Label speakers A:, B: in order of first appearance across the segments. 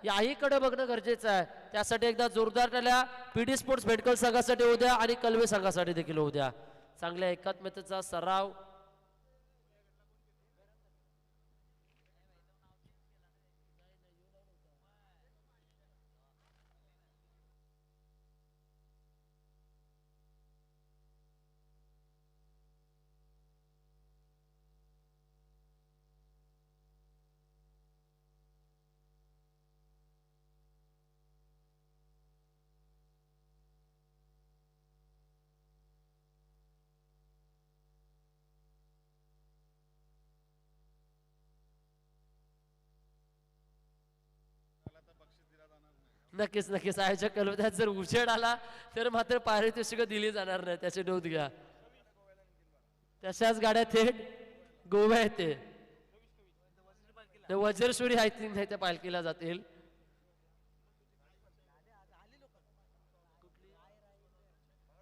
A: याहीकडे बघणं गरजेचं आहे. त्यासाठी एकदा जोरदार टाळ्या पीडी स्पोर्ट्स मेडिकल संघासाठी उद्या आणि कलवे संघासाठी देखील उद्या. चांगल्या एकात्मतेचा सराव. नक्कीच नक्कीच आयोजक कलवत्यात जर उजेड आला तर मात्र पारितोषिक दिली जाणार नाही, त्याची नोंद घ्या. तशाच गाड्या थेट गोवा येते. वज्रश्वरी आय थिंक नाही त्या पालखीला जातील.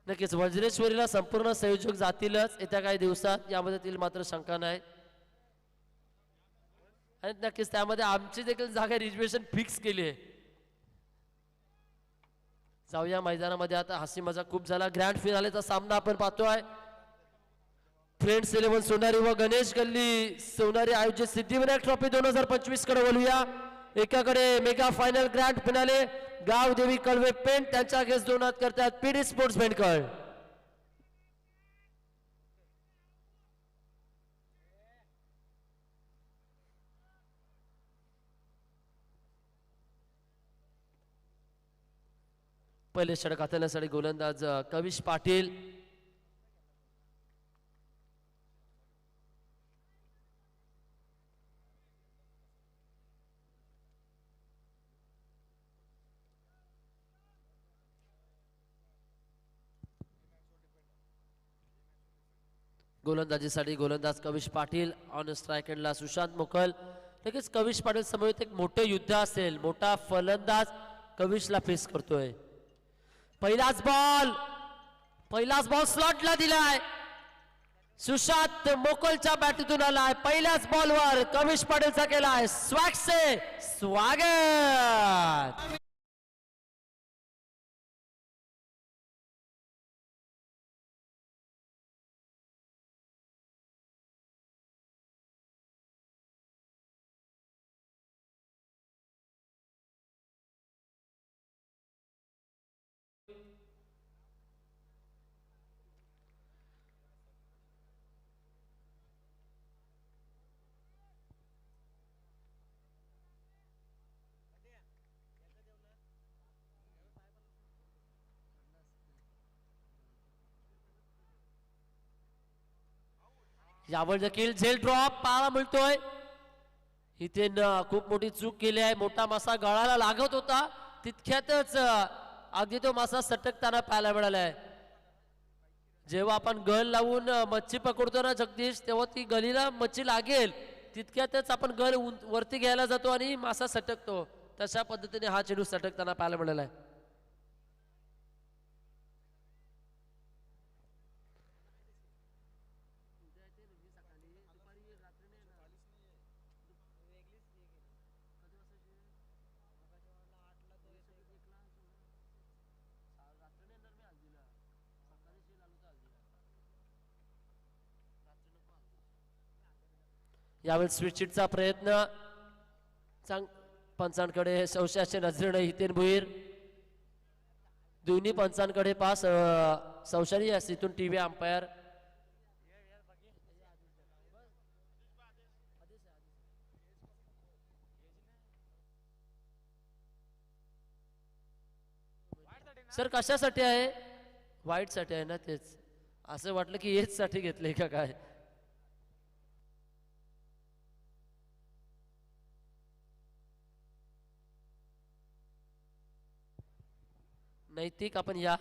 A: नक्कीच वज्रेश्वरीला संपूर्ण संयोजक जातीलच येत्या काही दिवसात, यामध्ये मात्र शंका नाही. आणि नक्कीच त्यामध्ये आमची देखील जागा रिझर्वेशन फिक्स केली आहे. जाऊया मैदानामध्ये. आता हसी मजा खूप झाला. ग्रँड फिनालेचा सामना आपण पाहतोय. फ्रेंड्स 11 सोनारी व गणेश गल्ली सोनारी आयोजित सिद्धिविनायक ट्रॉफी 2025 कडे वळूया. एकाकडे मेगा फायनल ग्रँड फिनाले गाव देवी कळवे पेंट त्यांच्या अगेन्स्ट दोनात करतात पीडी स्पोर्ट्स बेंडकळ. पहिले षटक हाताळण्यासाठी गोलंदाज कविश पाटील. गोलंदाजीसाठी गोलंदाज कविश पाटील. ऑन स्ट्राइक एंडला सुशांत मुकल. नक्कीच कविश पाटील समोर एक मोठे युद्ध असेल. मोठा फलंदाज कविशला फेस करतोय. पहिलाच बॉल स्लॉटला दिलाय. सुशांत मोकलच्या बॅटीतून आलाय. पहिल्याच बॉलवर कविश पाटीलचा केलाय स्वॅगचे स्वागत. यावर देखील झेल ड्रॉप पाहायला मिळतोय. इथे खूप मोठी चूक केली आहे. मोठा मासा गळाला लागत होता तितक्यातच अगदी तो मासा सटकताना पाहायला मिळालाय. जेव्हा आपण गळ लावून मच्छी पकडतो ना जगदीश, तेव्हा ती गलीला मच्छी लागेल तितक्यातच आपण गळ वरती घ्यायला जातो आणि मासा सटकतो. तशा पद्धतीने हा चेंडू सटकताना पाहायला मिळाला आहे. यावेळी स्विचिटचा प्रयत्न. पंचांकडे संशयाच्या नजरेने हितेन भुईर. दोन्ही पंचांकडे पास संशयी इथून टीव्ही अंपायर. सर कशासाठी आहे? वाईट साठी आहे ना. तेच असं वाटलं की हेच साठी घेतलंय का काय. नैतिक आपण या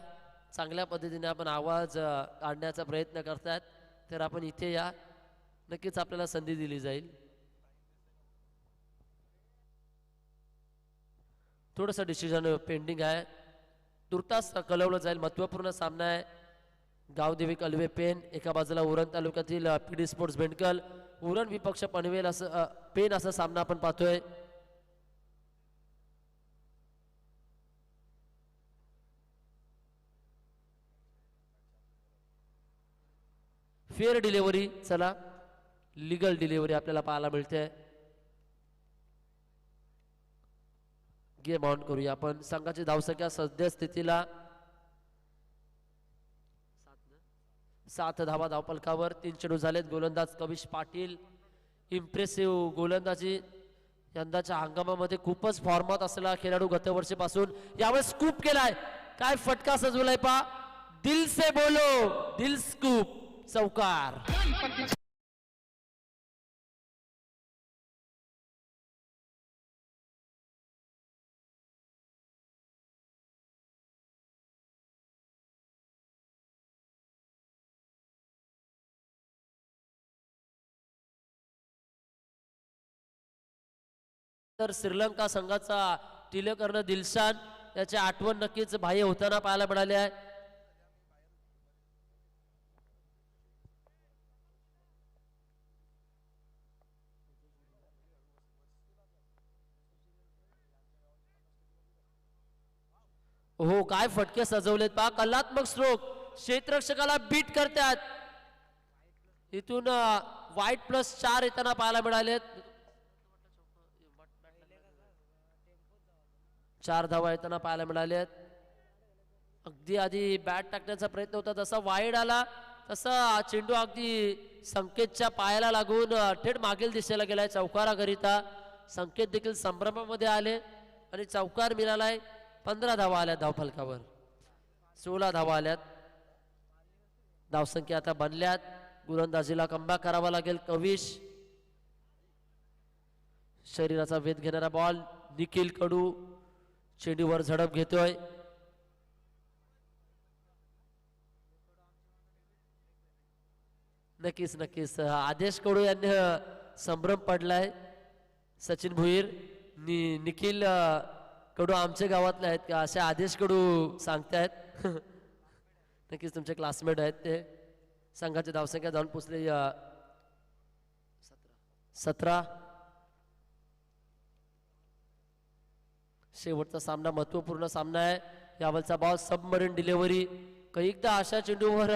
A: चांगल्या पद्धतीने आपण आवाज काढण्याचा प्रयत्न करतात, तर आपण इथे या. नक्कीच आपल्याला संधी दिली जाईल. थोडंसं डिसिजन पेंडिंग आहे. तुर्तास कळवलं जाईल. महत्त्वपूर्ण सामना आहे. गावदेवी कलवे पेन एका बाजूला उरण तालुक्यातील पीडी स्पोर्ट्स बेंडकल, उरण विपक्ष पनवेल असं पेन असा सामना आपण पाहतोय. फेअर डिलिव्हरी, चला लिगल डिलिव्हरी आपल्याला पाहायला मिळते. गेम ऑन करूया आपण. संघाची धावसंख्या सध्या स्थितीला 7 धावा धावपलकावर. 3 चेंडू झालेत. गोलंदाज कविश पाटील इम्प्रेसिव्ह गोलंदाजी यंदाच्या हंगामामध्ये खूपच फॉर्मात असलेला खेळाडू गतवर्षीपासून यावेळेस स्कूप केलाय. काय फटका सजवलाय पा. दिल से बोलो दिल स्कूप, चौकार. तर श्रीलंका संघाचा टिलकर्ण दिलशान याची आठवण नक्कीच बाह्य होताना पाहायला मिळाली आहे. हो काय फटके सजवलेत पा. कलात्मक स्ट्रोक क्षेत्ररक्षकाला बीट करतात. इथून -+4 येताना पाहायला मिळालेत. 4 धावा येताना पाहायला मिळालेत. अगदी आधी बॅट टाकण्याचा प्रयत्न होता, जसा वाईड आला तसा चेंडू अगदी संकेतच्या पायाला लागून थेट मागील दिशेला गेलाय चौकाराकरिता. संकेत देखील संभ्रमामध्ये आले आणि चौकार मिळालाय. 15 धावा आल्यात धावफलकावर. 16 धावा आल्यात. धावसंख्या आता बनल्यात. गोलंदाजीला कमबॅक करावा लागेल. कविश शरीराचा वेध घेणारा बॉल. निखिल कडू चेंडूवर झडप घेतोय. नक्कीच नक्कीच आदेश कडू यांनी संभ्रम पडलाय. सचिन भुईर निखिल कडू आमच्या गावातले आहेत का असे आदेश कडू सांगतायत. नक्कीच तुमचे क्लासमेट आहेत ते. संघाची धावसंख्या जाऊन पोचली 17. शेवटचा सामना महत्वपूर्ण सामना आहे. यावरचा बॉल सबमरीन डिलिव्हरी. कैकदा अशा चेंडूवर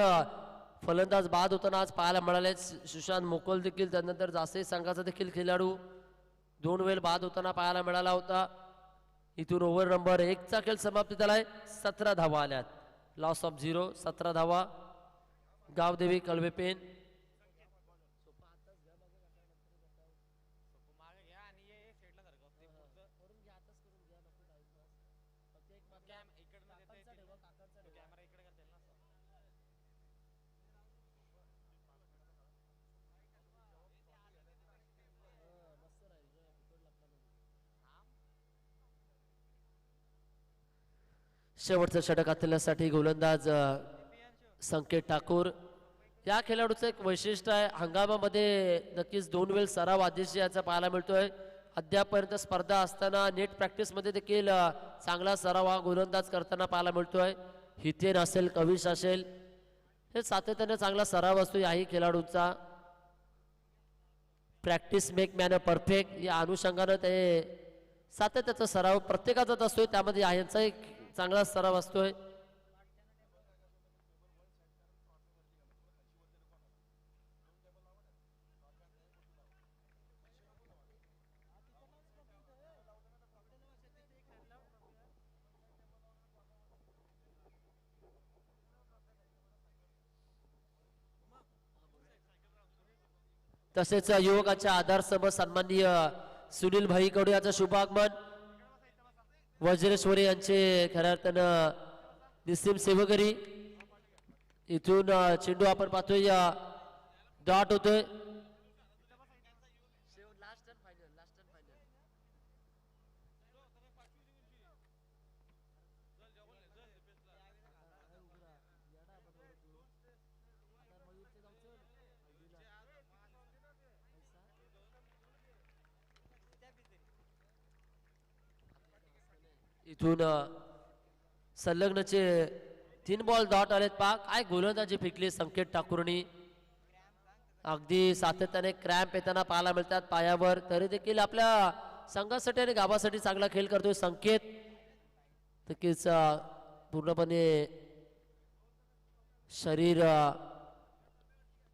A: फलंदाज बाद होताना आज पाहायला मिळाले. सुशांत मोकल देखील त्यानंतर जासे संघाचा देखील खेळाडू 2 वेळ बाद होताना पाहायला मिळाला होता. इथून ओव्हर नंबर 1 चा खेळ समाप्त झालाय. 17 धावा आल्यात. Loss of 0. 17 धावा. गावदेवी कळवेपेन. शेवटचं षटक हाताळण्यासाठी गोलंदाज संकेत ठाकूर. या खेळाडूचं एक वैशिष्ट्य आहे, हंगामामध्ये नक्कीच 2 वेळ सराव आदेश याचा पाहायला मिळतोय. अद्यापर्यंत स्पर्धा असताना नेट प्रॅक्टिसमध्ये देखील चांगला सराव हा गोलंदाज करताना पाहायला मिळतोय. हितेन असेल, कविश असेल, हे सातत्याने चांगला सराव असतो याही खेळाडूंचा. Practice make man a perfect या अनुषंगानं ते सातत्याचा सराव प्रत्येकाचाच असतोय. त्यामध्ये यांचा एक चांगला सराव असतोय. तसेच युवकाच्या आधारस्तंभ सन्माननीय सुनील भाई कडू याचं शुभागमन. वज्रेश्वरी यांचे खऱ्या अर्थानं निस्सीम सेवकरी. इथून चेंडू आपण पाहतोय डॉट होतोय. इथून संलग्नचे 3 बॉल डॉट आलेत. पा काय गोलंदाजी फेकली संकेत ठाकूरनी. अगदी सातत्याने क्रॅम्प येताना पाहायला मिळतात पायावर, तरी देखील आपल्या संघासाठी आणि गावासाठी चांगला खेळ करतोय संकेत. नक्कीच पूर्णपणे शरीर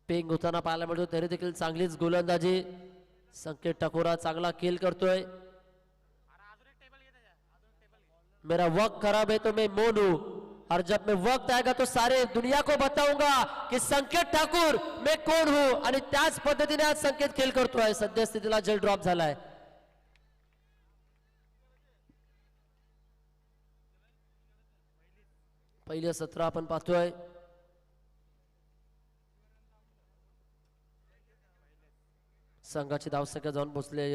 A: पेंग होताना पाहायला मिळतो, तरी देखील चांगलीच गोलंदाजी. संकेत टाकोरा चांगला खेळ करतोय. मेरा वक्त खराब है तो मैं मौन हूं, और जब मैं वक्त आएगा तो सारे दुनिया को बताऊंगा कि संकेत ठाकूर मैं कोण हूं. आणि त्याच पद्धतीने आज संकेत खेळ करतोय. सद्यस्थितीला जल ड्रॉप झालाय. पहिलं सत्र आपण पाहतोय. संघाची धावसंख्या जाऊन पोहोचले.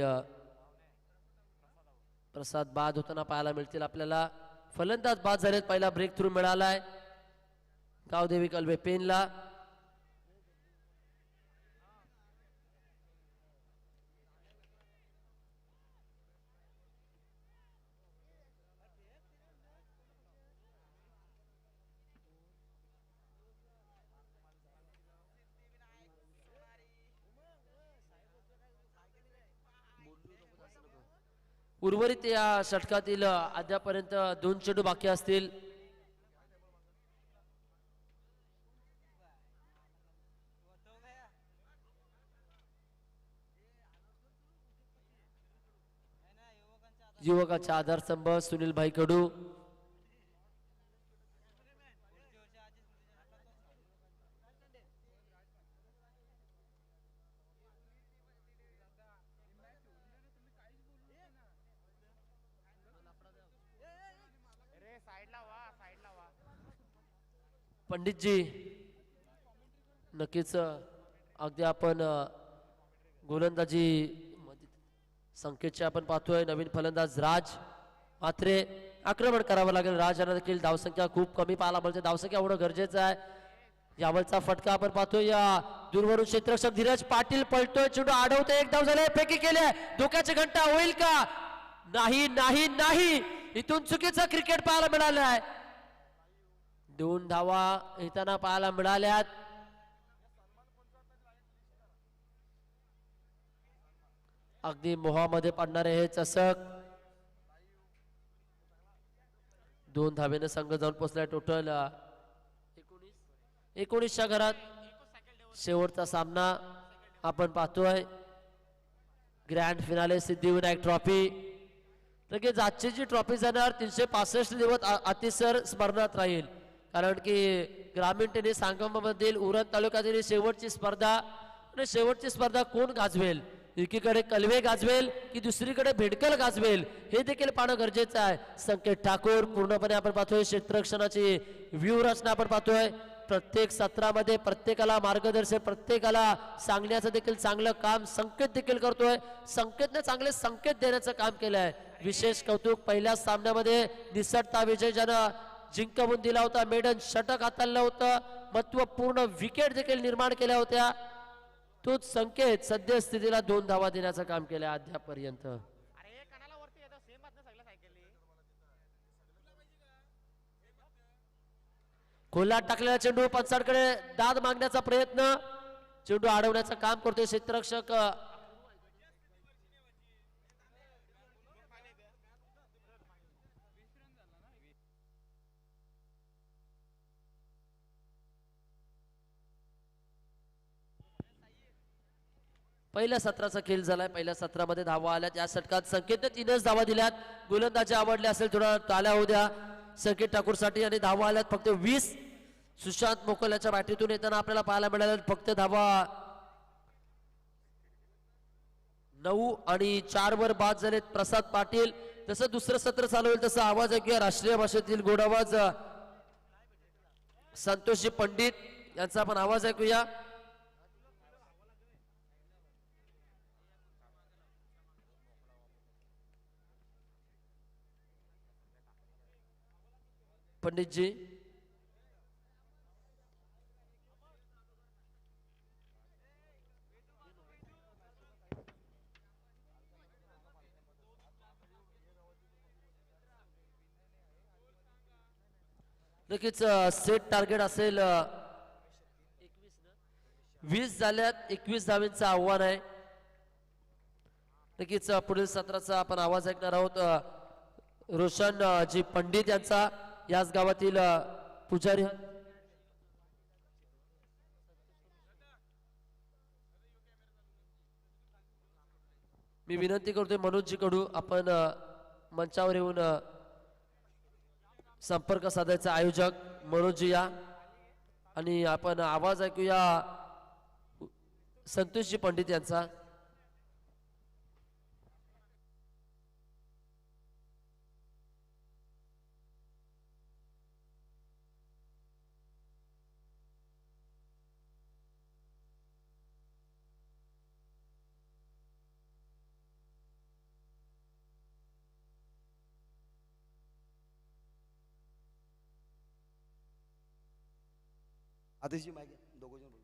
A: प्रसाद बाद होताना पाहायला मिळतील आपल्याला. फलंदाज बाद झालेत. पहिला ब्रेक थ्रू मिळालाय गावदेवी कलवे पेनला. उर्वरित या षटकातील अद्यापर्यंत 2 चेंडू बाकी असतील. युवकाचा आधारस्तंभ सुनील भाई कडू. पंडितजी नक्कीच अगदी आपण गोलंदाजी संकेतचे आपण पाहतोय. नवीन फलंदाज राज मात्रे. आक्रमण करावं लागेल राज यांना देखील. धावसंख्या खूप कमी पाहायला मिळते. धावसंख्या होणं गरजेचं आहे. यावलचा फटका आपण पाहतोय. या दूरवरून क्षेत्ररक्षक धीरज पाटील पळतोय. चेंडू अडवतोय. एक धाव झाले. फेकी केले. धोक्याची घंटा होईल का? नाही नाही नाही. इथून चुकीचं क्रिकेट पाहायला मिळालं आहे. 2 धावा येताना पाहायला मिळाल्यात. अगदी मोहामध्ये पडणारे हे चषक. 2 धावेने संघ जाऊन पोहोचलाय. टोटल 19च्या घरात. शेवटचा सामना आपण पाहतोय. Grand finale Siddhivinayak trophy. लगेच आजची जी ट्रॉफी जाणार 365 दिवस अतिसर स्मरणात राहील. कारण की ग्रामीण टेनिस संगमामधील उरण तालुक्यातील शेवटची स्पर्धा. आणि शेवटची स्पर्धा कोण गाजवेल? एकीकडे कलवे गाजवेल की दुसरीकडे भेडकल गाजवेल हे देखील पाहणं गरजेचं आहे. संकेत ठाकूर पूर्णपणे आपण पाहतोय. क्षेत्ररक्षणाची व्यूहरचना आपण पाहतोय. प्रत्येक सत्रामध्ये प्रत्येकाला मार्गदर्शन, प्रत्येकाला सांगण्याचं देखील चांगलं काम संकेत देखील करतोय. संकेतने चांगले संकेत देण्याचं काम केलं आहे. विशेष कौतुक. पहिल्या सामन्यामध्ये निसटता विजय ज्यानं जिंकवून दिला होता. मेडन षटक हाताळलं होतं. महत्वपूर्ण विकेट देखील निर्माण केल्या होत्या. तोच संकेत सद्यस्थितीला 2 धावा देण्याचं काम केलं अद्यापर्यंत. खोलात टाकलेला चेंडू पंचांकडे दाद मागण्याचा प्रयत्न. चेंडू अडवण्याचं काम करतोय क्षेत्ररक्षक. पहिल्या सत्राचा खेळ झालाय. पहिल्या सत्रामध्ये धावा आल्यात. या षटकात संकेतने 3च धावा दिल्यात. गोलंदाजी आवडले असेल थोडा टाळ्या होऊ द्या संकेत ठाकूर साठी. आणि धावा आल्यात फक्त 20. सुशांत मोकल्याच्या बॅटीतून येताना आपल्याला पाहायला मिळाल्या फक्त धावा 9 आणि 4 वर बाद झालेत प्रसाद पाटील. जसं दुसरं सत्र चालू होईल तसा आवाज ऐकूया. राष्ट्रीय भाषेतील गोड आवाज संतोषजी पंडित यांचा आपण आवाज ऐकूया. पंडितजी. नक्कीच सेट टार्गेट असेल 20 झाल्यात. 21 धावांचं आव्हान आहे. नक्कीच पुढील सत्राचा आपण आवाज ऐकणार आहोत. रोशन जी पंडित यांचा, याच गावातील पुजारी. मी विनंती करतोय मनोजजी कडू आपण मंचावर येऊन संपर्क साधायचा आयोजक मनोजजी या आणि आपण आवाज ऐकूया संतोषजी पंडित यांचा.
B: आतिश जी माइक दोघं जण बोलू.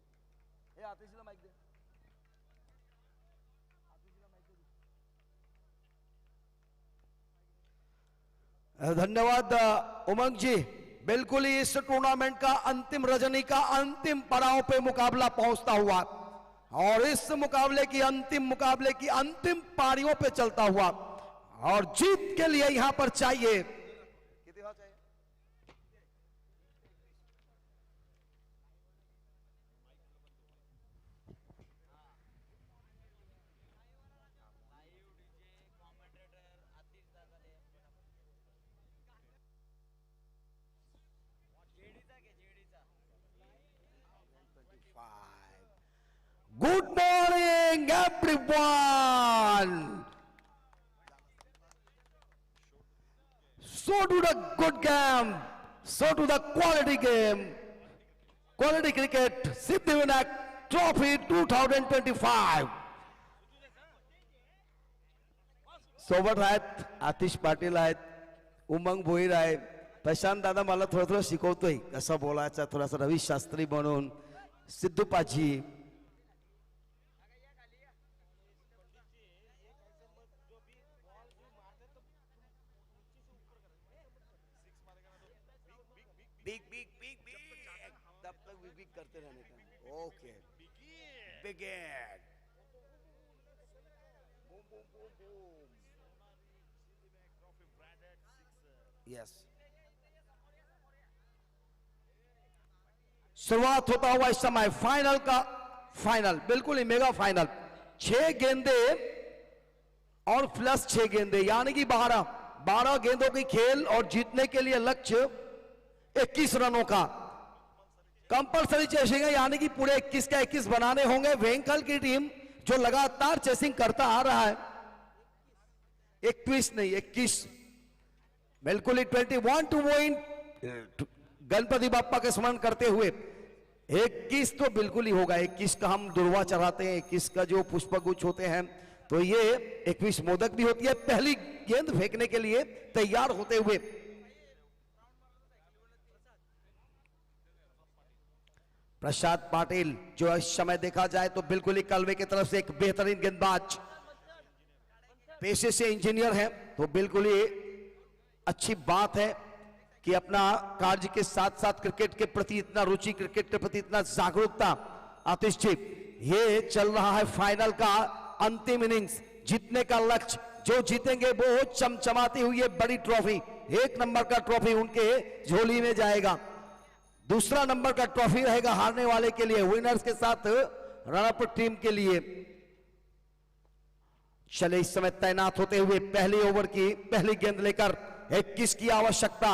B: हे आतिशला माइक दे. धन्यवाद उमंग जी. बिल्कुल ही इस टूर्नामेंट का अंतिम रजनी का अंतिम पड़ाव पे मुकाबला पहुंचता हुआ और इस मुकाबले की अंतिम पारियों पे चलता हुआ और जीत के लिए यहां पर चाहिए Good morning, everyone. So to the good game, so to the quality game, quality cricket, Siddhivinayak Trophy 2025. सोबत आहेत आतिश पाटील आहेत, उमंग भोईर आहे, प्रशांत दादा मला थोडं शिकवतोय कसं बोलायचं, थोडासा रवी शास्त्री म्हणून, सिद्धू पाजी. तब तक बिग करते रहने का. Okay begin. यस. शुरुआत होता हुआ इस समय फाइनल का. फाइनल बिल्कुल ही मेगा फाइनल. 6 गेंदे और प्लस 6 गेंदे यानी कि 12 गेंदों की खेल और जीतने के लिए लक्ष्य 21 रनों का कंपल्सरी चेसिंग है, यानी कि पूरे 21 का 21 बनाने होंगे. वेंकल की टीम जो लगातार चेसिंग करता आ रहा है, 21 नहीं 21 बिल्कुल ही 21 टू विन. गणपति बाप्पा के स्मरण करते हुए 21 तो बिल्कुल ही होगा. 21 का हम दुर्वा चढ़ाते हैं, 21 का जो पुष्पगुच्छ होते हैं, तो ये 21 मोदक भी होती है. पहली गेंद फेंकने के लिए तैयार होते हुए प्रशांत पाटिल, जो इस समय देखा जाए तो बिल्कुल ही कलवे की तरफ से एक बेहतरीन गेंदबाज, पेशे से इंजीनियर है, तो बिल्कुल ही अच्छी बात है कि अपना कार्य के साथ साथ क्रिकेट के प्रति इतना रुचि, क्रिकेट के प्रति इतना जागरूकता. आतिश जी, ये चल रहा है फाइनल का अंतिम इनिंग्स. जीतने का लक्ष्य, जो जीतेंगे वो चमचमाती हुई ये बड़ी ट्रॉफी, 1 नंबर का ट्रॉफी उनके झोली में जाएगा. दूसरा नंबर का ट्रॉफी रहेगा हारने वाले के लिए, विनर्स के साथ रनअप टीम के लिए. चले इस समय तैनात होते हुए पहली ओवर की पहली गेंद लेकर 21 की आवश्यकता.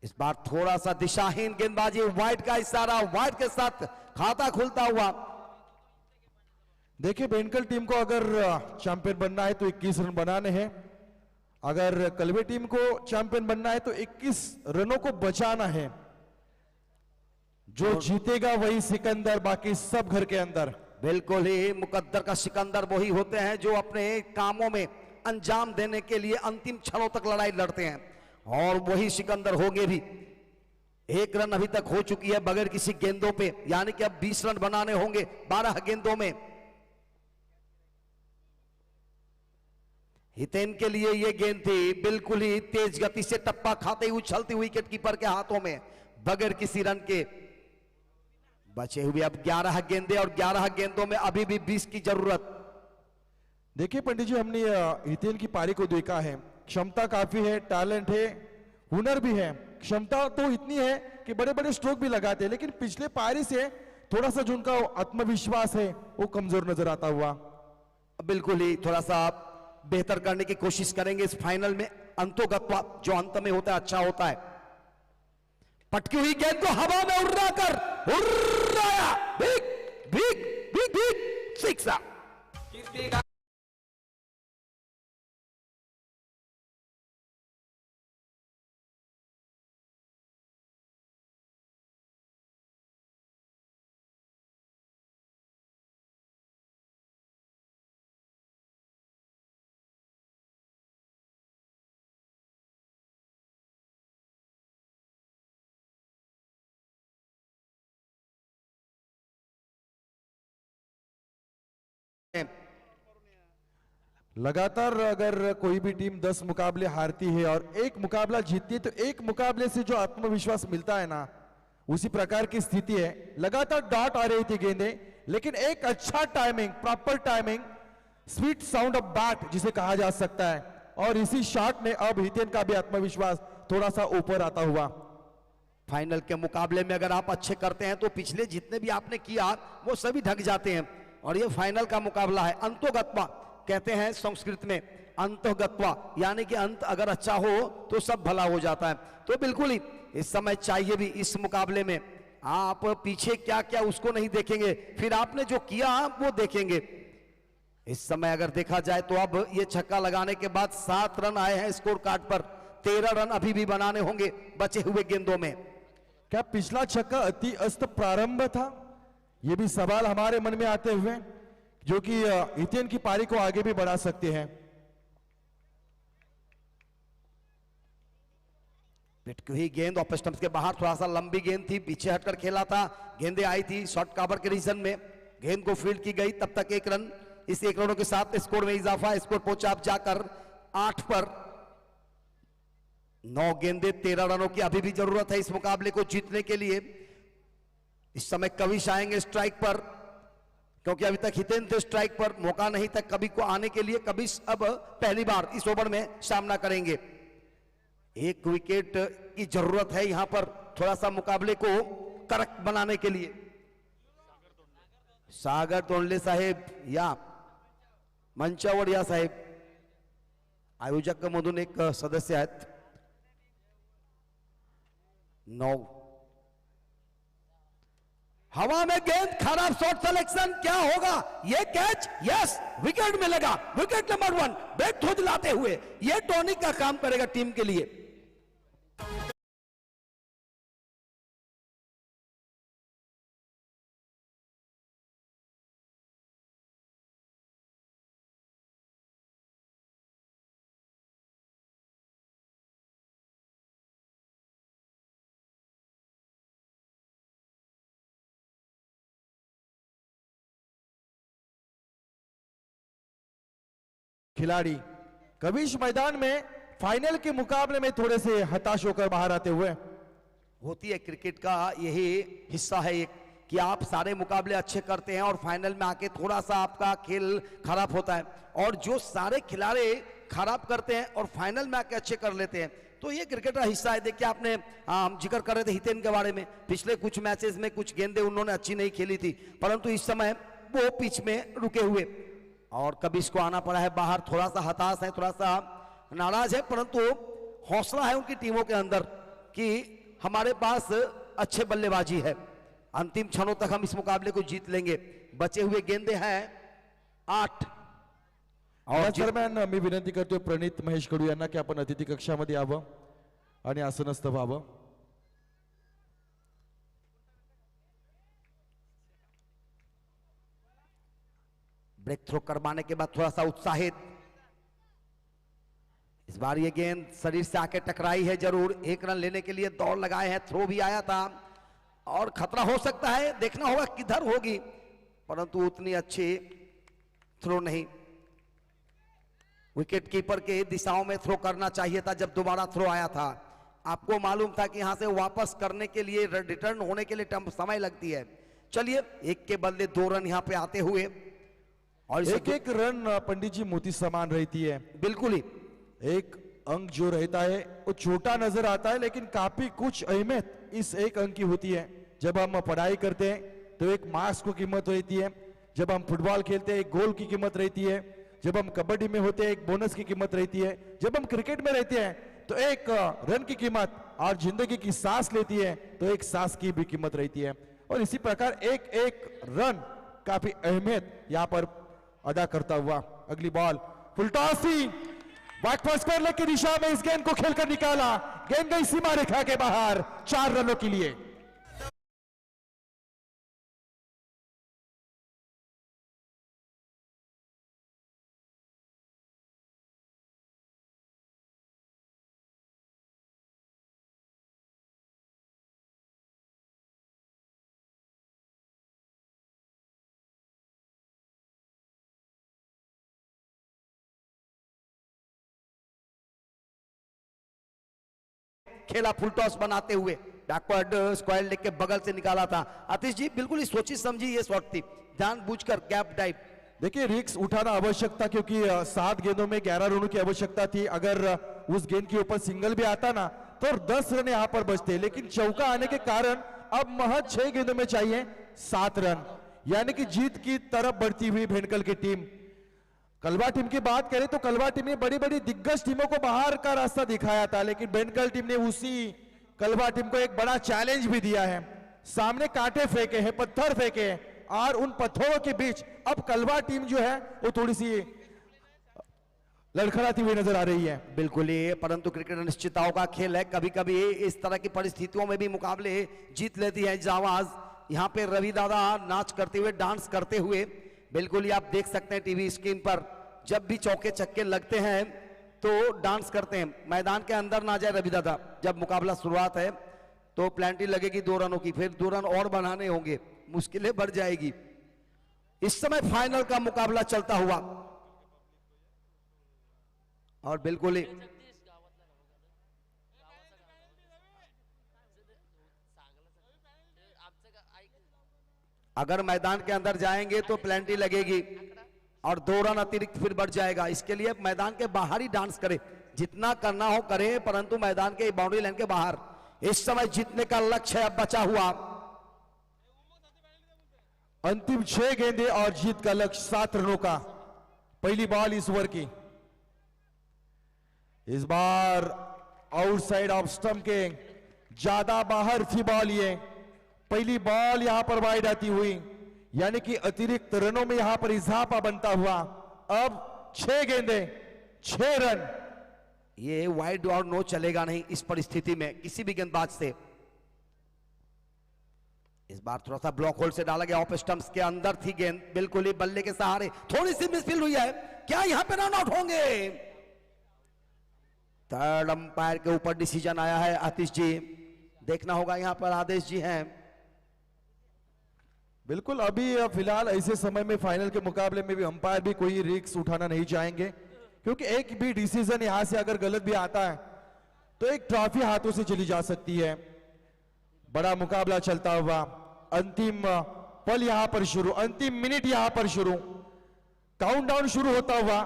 B: इस बार थोड़ा सा दिशाहीन गेंदबाजी, वाइड का इशारा, वाइड के साथ खाता खुलता हुआ.
C: देखिए, बेनकल टीम को अगर चैंपियन बनना है तो 21 रन बनाने हैं. अगर कलवे टीम को चैंपियन बनना है तो 21 रनों को बचाना है. जो जीतेगा वही सिकंदर, बाकी सब घर के अंदर.
B: बिल्कुल ही मुकद्दर का सिकंदर वही होते हैं जो अपने कामों में अंजाम देने के लिए अंतिम क्षणों तक लड़ाई लड़ते हैं, और वही सिकंदर होंगे भी. 1 रन अभी तक हो चुकी है बगैर किसी गेंदों पे, यानी कि अब 20 रन बनाने होंगे 12 गेंदों में. हितेन के लिए यह गेंद थी बिल्कुल ही तेज गति से टप्पा खाते हुए उछलती हुई विकेटकीपर के हाथों में, बगैर किसी रन के. बचे हुए अब 11 गेंदे, और 11 गेंदों में अभी भी 20 की जरूरत.
C: देखिए पंडित जी, हमने हितेन की पारी को देखा है. क्षमता काफी है, टैलेंट है, हुनर भी है. क्षमता तो इतनी है कि बड़े बड़े स्ट्रोक भी लगाते हैं, लेकिन पिछले पारी से थोड़ा सा जो उनका आत्मविश्वास है वो कमजोर नजर आता हुआ।
B: बिल्कुल ही थोड़ा सा बेहतर करने की कोशिश करेंगे इस फाइनल में। अंतोगत्वा जो अंत में होता है अच्छा होता है। पटकी हुई गेंद को हवा में उड़ा कर उड़ाया, बिग बिग बिग बिग सिक्सा।
C: लगातार अगर कोई भी टीम 10 मुकाबले हारती है और एक मुकाबला जीतती है तो एक मुकाबले से जो आत्मविश्वास मिलता है ना, उसी प्रकार की स्थिति है। लगातार डॉट आ रही थी गेंदें, लेकिन एक अच्छा timing, proper timing, sweet sound of bat जिसे कहा जा सकता है, और इसी शॉट ने अब हितेन का भी आत्मविश्वास थोड़ा सा ऊपर आता हुआ।
B: फाइनल के मुकाबले में अगर आप अच्छे करते हैं तो पिछले जितने भी आपने किया वो सभी ढक जाते हैं, और ये फाइनल का मुकाबला है। अंतोगत्वा कहते हैं संस्कृत में, अंतोगत्वा यानी कि अंत अगर अच्छा हो तो सब भला हो जाता है। तो बिल्कुल ही इस समय चाहिए भी इस मुकाबले में आप पीछे क्या क्या उसको नहीं देखेंगे, फिर आपने जो किया वो देखेंगे। इस समय अगर देखा जाए तो अब ये छक्का लगाने के बाद 7 रन आए हैं स्कोर कार्ड पर, 13 रन अभी भी बनाने होंगे बचे हुए गेंदों में।
C: क्या पिछला छक्का अति अस्त प्रारंभ था? यह भी सवाल हमारे मन में आते हुए, जो कि हितेन की पारी को आगे भी बढ़ा सकते हैं।
B: पिटकी हुई गेंद ऑफ स्टंप्स के बाहर, थोड़ा सा लंबी गेंद थी, पीछे हटकर खेला था, गेंदें आई थी शॉर्ट कवर के रीजन में, गेंद को फील्ड की गई, तब तक 1 रन। इस 1 रनों के साथ स्कोर में इजाफा, स्कोर पहुंचा अब जाकर 8 पर। 9 गेंदे 13 रनों की अभी भी जरूरत है इस मुकाबले को जीतने के लिए। इस समय कविश आएंगे स्ट्राइक पर, क्योंकि अभी तक हितेन थे स्ट्राइक पर, मौका नहीं था कवि को आने के लिए। कविश अब पहली बार इस ओवर में सामना करेंगे। 1 विकेट की जरूरत है यहां पर थोड़ा सा मुकाबले को कड़क बनाने के लिए। सागर तोंडले साहेब या मंचावडिया साहेब आयोजक मधून एक सदस्य आहेत। 9 हवा में गेंद, खराब शॉट सिलेक्शन, क्या होगा? ये कैच, यस विकेट मिलेगा, विकेट नंबर 1 बैट थ्रो दिलाते हुए ये टॉनिक का काम करेगा टीम के लिए।
C: खिलाड़ी कविश मैदान में फाइनल के मुकाबले में थोड़े से हताश होकर बाहर आते हुए।
B: होती है क्रिकेट का यही हिस्सा है एक, कि आप सारे मुकाबले अच्छे करते हैं और फाइनल में आके थोड़ा सा आपका खेल खराब होता है, और जो सारे खिलाड़ी खराब करते हैं और फाइनल में आके अच्छे कर लेते हैं, तो ये क्रिकेट का हिस्सा है। देखिए आपने हम जिक्र कर रहे थे हितेन के बारे में, पिछले कुछ मैचेस में कुछ गेंदें उन्होंने अच्छी नहीं खेली थी, परंतु इस समय वो पिच में रुके हुए, और कभी इसको आना पड़ा है बाहर। थोड़ा सा हताश है, थोड़ा सा नाराज है, परंतु हौसला है उनकी टीमों के अंदर कि हमारे पास अच्छे बल्लेबाजी है, अंतिम क्षणों तक हम इस मुकाबले को जीत लेंगे। बचे हुए गेंदे हैं 8।
C: और दरम्यान मी विनंती करतोय प्रणित महेश कडू यांना की आपण अतिथी कक्षामध्ये यावं आणि आसनस्थ व्हावं।
B: ब्रेक थ्रो करवाने के बाद थोड़ा सा उत्साहित, इस बार ये गेंद शरीर से आके टकराई है जरूर। 1 रन लेने के लिए दौड़ लगाए हैं, थ्रो भी आया था और खतरा हो सकता है, देखना होगा किधर होगी, परंतु उतनी अच्छी थ्रो नहीं। विकेट कीपर के दिशाओं में थ्रो करना चाहिए था जब दोबारा थ्रो आया था। आपको मालूम था कि यहां से वापस करने के लिए, रिटर्न होने के लिए समय लगती है। चलिए 1 के बदले 2 रन यहां पे आते हुए, और
C: एक रन पंडित जी मोती समान रहती है।
B: बिल्कुल ही
C: एक अंक जो रहता है वो छोटा नजर आता है, लेकिन काफी कुछ अहमियत इस एक अंक की होती है। जब हम पढ़ाई करते हैं तो एक मार्क्स को कीमत रहती है, जब हम फुटबॉल खेलते हैं एक गोल की कीमत रहती है, जब हम कबड्डी में होते हैं एक बोनस की कीमत रहती है, जब हम क्रिकेट में रहते हैं तो एक रन की कीमत, और जिंदगी की सांस लेती है तो एक सांस की भी कीमत रहती है। और इसी प्रकार एक एक रन काफी अहमियत यहां पर अदा करता हुआ। अगली बॉल फुल टॉस थी, बैकफास्ट करने की दिशा में इस गेंद को खेलकर निकाला, गेंद गई सीमा रेखा के बाहर 4 रनों के लिए।
B: खेला फुल टॉस बनाते हुए, बैकवर्ड स्क्वायर लेग के बगल से निकाला था। आतिश जी बिल्कुल ही सोची समझी ये शॉट थी, जानबूझकर गैप डाइव।
C: देखिए रिस्क उठाना आवश्यक था, क्योंकि 7 गेंदों में 11 रनों की आवश्यकता थी। अगर उस गेंद के ऊपर सिंगल भी आता ना तो 10 रन यहां पर बचते, लेकिन चौका आने के कारण अब महज 6 गेंदों में चाहिए 7 रन, यानी कि जीत की तरफ बढ़ती हुई भेंडकल की टीम। कलवा टीम की बात करें तो कलवा टीम ने बड़ी बड़ी दिग्गज टीमों को बाहर का रास्ता दिखाया था, लेकिन भेंडकल टीम ने उसी कलवा टीम को एक बड़ा चैलेंज भी दिया है। सामने कांटे फेंके हैं, पत्थर फेंके हैं, और उन पत्थरों के बीच अब कलवा टीम जो है वो थोड़ी सी लड़खड़ाती हुई नजर आ रही है।
B: बिल्कुल ही, परंतु क्रिकेट अनिश्चितताओं का खेल है, कभी कभी इस तरह की परिस्थितियों में भी मुकाबले जीत लेती है जावाज। यहाँ पे रवि दादा नाच करते हुए, डांस करते हुए, बिल्कुल ही आप देख सकते हैं टीवी स्क्रीन पर, जब भी चौके छक्के लगते हैं तो डांस करते हैं। मैदान के अंदर ना जाए रवि दादा, जब मुकाबला शुरुआत है तो प्लेंटी लगेगी 2 रनों की, फिर 2 रन और बनाने होंगे, मुश्किलें बढ़ जाएगी। इस समय फाइनल का मुकाबला चलता हुआ, और बिल्कुल ही अगर मैदान के अंदर जाएंगे तो प्लेंटी लगेगी और 2 रन अतिरिक्त फिर बढ़ जाएगा। इसके लिए मैदान के बाहर ही डांस करें, जितना करना हो करें, परंतु मैदान के बाउंड्री लाइन के बाहर। इस समय जीतने का लक्ष्य अब बचा हुआ,
C: अंतिम 6 गेंदें और जीत का लक्ष्य 7 रनों का। पहली बॉल इस ओवर की, इस बार आउटसाइड ऑफ स्टंप के ज्यादा बाहर थी बॉल। ये पहली बॉल यहां पर वाइड आती हुई, यानी कि अतिरिक्त रनों में यहां पर इजाफा बनता हुआ। अब 6 गेंदें 6 रन।
B: ये वाइड और नो चलेगा नहीं इस परिस्थिति में किसी भी गेंदबाज से। इस बार थोड़ा सा ब्लॉक होल्ड से डाला गया, ऑफ स्टंप्स के अंदर थी गेंद, बिल्कुल ही बल्ले के सहारे थोड़ी सी मिसफील्ड हुई है। क्या यहां पे रन आउट होंगे? थर्ड अंपायर के ऊपर डिसीजन आया है। आतिश जी देखना होगा, यहां पर आदेश जी हैं।
C: बिल्कुल, अभी फिलहाल ऐसे समय में फाइनल के मुकाबले में भी अंपायर भी कोई रिस्क उठाना नहीं चाहेंगे, क्योंकि एक भी डिसीजन यहां से अगर गलत भी आता है तो एक ट्रॉफी हाथों से चली जा सकती है। बड़ा मुकाबला चलता हुआ, अंतिम पल यहां पर शुरू, अंतिम मिनट यहां पर शुरू, काउंटडाउन शुरू होता हुआ,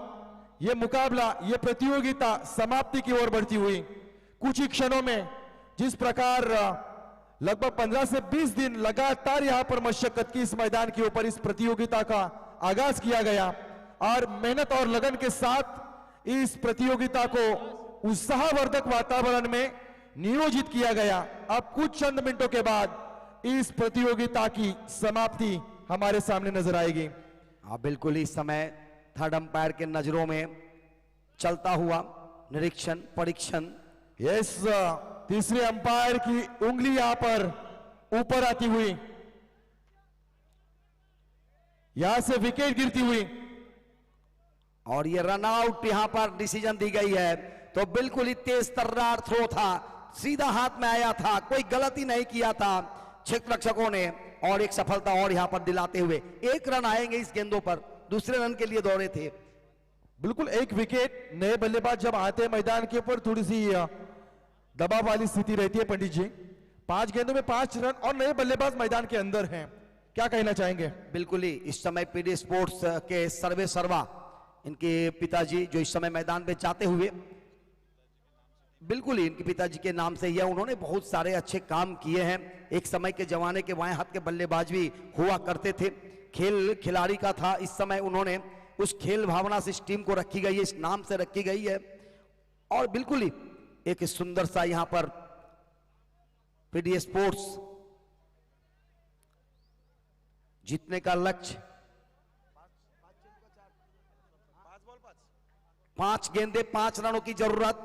C: यह मुकाबला, यह प्रतियोगिता समाप्ति की ओर बढ़ती हुई। कुछ ही क्षणों में जिस प्रकार लगभग 15 से 20 दिन लगातार यहां पर मशक्कत की इस मैदान के ऊपर इस प्रतियोगिता का आगाज किया गया, और मेहनत और लगन के साथ इस प्रतियोगिता को उत्साहवर्धक वातावरण में नियोजित किया गया। अब कुछ चंद मिनटों के बाद इस प्रतियोगिता की समाप्ति हमारे सामने नजर आएगी।
B: बिल्कुल ही, इस समय थर्ड अंपायर के नजरों में चलता हुआ निरीक्षण परीक्षण।
C: यस, तीसरे अंपायर की उंगली यहां पर ऊपर आती हुई, यहां से विकेट गिरती हुई,
B: और ये रन आउट यहां पर डिसीजन दी गई है। तो बिल्कुल ही तेज तर्रार थ्रो था, सीधा हाथ में आया था, कोई गलती नहीं किया था क्षेत्र रक्षकों ने, और एक सफलता और यहां पर दिलाते हुए 1 रन आएंगे इस गेंदों पर, दूसरे रन के लिए दौड़े थे।
C: बिल्कुल, एक विकेट। नए बल्लेबाज जब आते हैं मैदान के ऊपर थोड़ी सी दबाव वाली स्थिति रहती है पंडित जी। 5 गेंदों में 5 रन और नए बल्लेबाज मैदान के अंदर हैं, क्या कहना चाहेंगे?
B: बिल्कुल ही, इस समय पीडी स्पोर्ट्स के सर्वे सर्वा, इनके पिताजी जो इस समय मैदान पे जाते हुए बिल्कुल ही इनके पिताजी के नाम से ही है। उन्होंने बहुत सारे अच्छे काम किए हैं। एक समय के जमाने के बाएं हाथ के बल्लेबाज भी हुआ करते थे। खेल खिलाड़ी का था। इस समय उन्होंने उस खेल भावना से इस टीम को रखी गई है, इस नाम से रखी गई है। और बिल्कुल ही एक सुंदर सा यहां पर पीडी स्पोर्ट्स जीतने का लक्ष्य 5 गेंदे 5 रनों की जरूरत।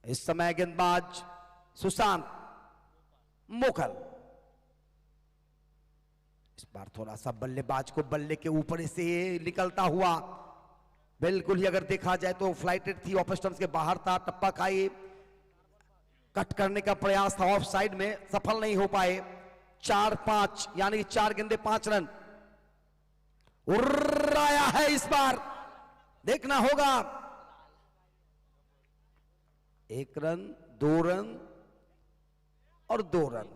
B: इस समय गेंदबाज सुशांत मोखल, इस बार थोड़ा सा बल्लेबाज को बल्ले के ऊपर से निकलता हुआ, बिल्कुल ही अगर देखा जाए तो फ्लाइटेड थी, ऑफ स्टंप्स के बाहर था, टप्पा खाई, कट करने का प्रयास था, ऑफ साइड में सफल नहीं हो पाए। 4-5 यानी कि 4 गेंदे 5 रन उड़ाया है इस बार, देखना होगा। 1 रन 2 रन और 2 रन,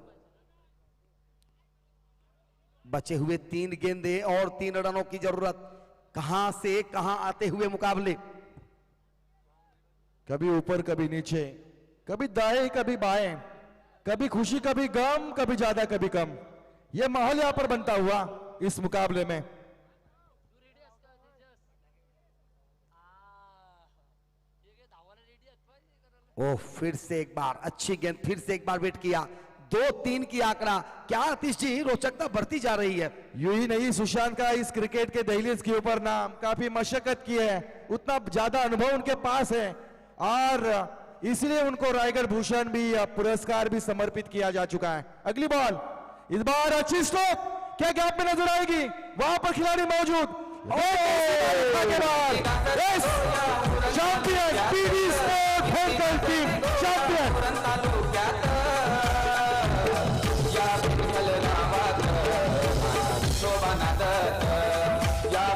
B: बचे हुए 3 गेंदे और 3 रनों की जरूरत। कहां से कहां आते हुए मुकाबले,
C: कभी ऊपर कभी नीचे, कभी दाएं कभी बाएं, कभी खुशी कभी गम, कभी ज्यादा कभी कम, यह माहौल यहां पर बनता हुआ इस मुकाबले में।
B: ओ फिर से एक बार अच्छी गेंद, फिर से एक बार वेट किया, 2-3 की आंकड़ा। क्या आतिश जी रोचकता बढ़ती जा रही है।
C: यूं ही नहीं, सुशांत का इस क्रिकेट के दहलीज के ऊपर नाम, काफी मशक्कत की है, उतना ज्यादा अनुभव उनके पास है और इसलिए उनको रायगढ़ भूषण भी पुरस्कार भी समर्पित किया जा चुका है। अगली बॉल, इस बार अच्छी स्ट्रोक, क्या गैप में नजर आएगी, वहां पर खिलाड़ी मौजूद। Champion PD sports health team champion.
D: या